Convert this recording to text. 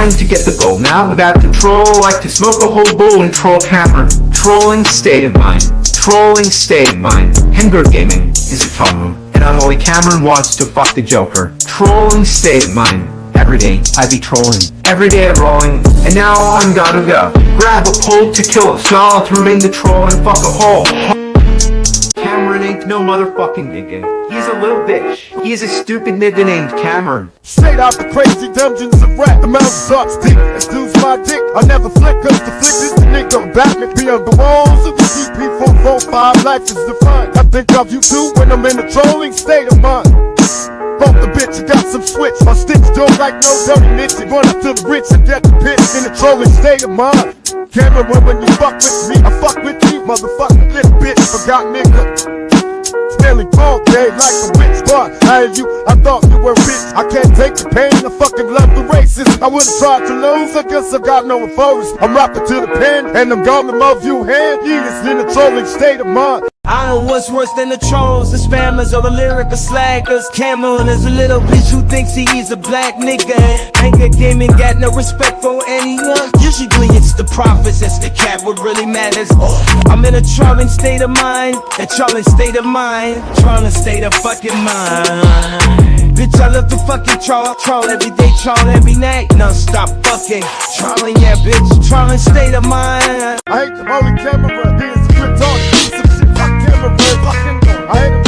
trying to get the goal. Now I'm about to troll, like to smoke a whole bowl and troll camera. Trolling state of mind. Trolling state of mind. HENGORE gaming is a tongue. And unholy Cameron wants to fuck the Joker. Trolling state of mind. Every day I be trolling. Every day I'm rolling. And now I'm gonna go. Grab a pole to kill a snarl, to remain the troll and fuck a hole. Cameron ain't no motherfucking nigga. He's a little bitch. He's a stupid nigga named Cameron. Straight out the crazy dungeons of rap. The mouth sucks deep. Excuse my dick. I never flick cause the flick is the nigga. Batman beyond the walls of the CP445. Life is defined. I think of you too when I'm in a trolling state of mind. Fuck the bitch, you got some switch. My sticks don't like no dirty bitch. Run up to the rich and get the pitch in the trolling state of mind. Cameron, when you fuck with me, I fuck with you, motherfucking little bitch. Forgot nigga. Smelling cold day like a witch, but I thought you were rich. I can't take the pain, I fucking love the races. I would've tried to lose, I guess I got no authority. I'm rapping to the pen, and I'm gonna love you hand. Years in a trolling state of mind. I know what's worse than the trolls, the spammers, or the lyrical slackers. Cameron is a little bitch who thinks he is a black nigga. Ngga gaming got no respect for anyone. Usually it's the prophets, it's the cat what really matters. I'm in a trolling state of mind, a trolling state of mind, trolling state of fucking mind. Bitch, I love to fucking troll every day, troll every night, non-stop fucking trolling, yeah bitch, trolling state of mind. I hate the holy camera, here's the good talk. I hate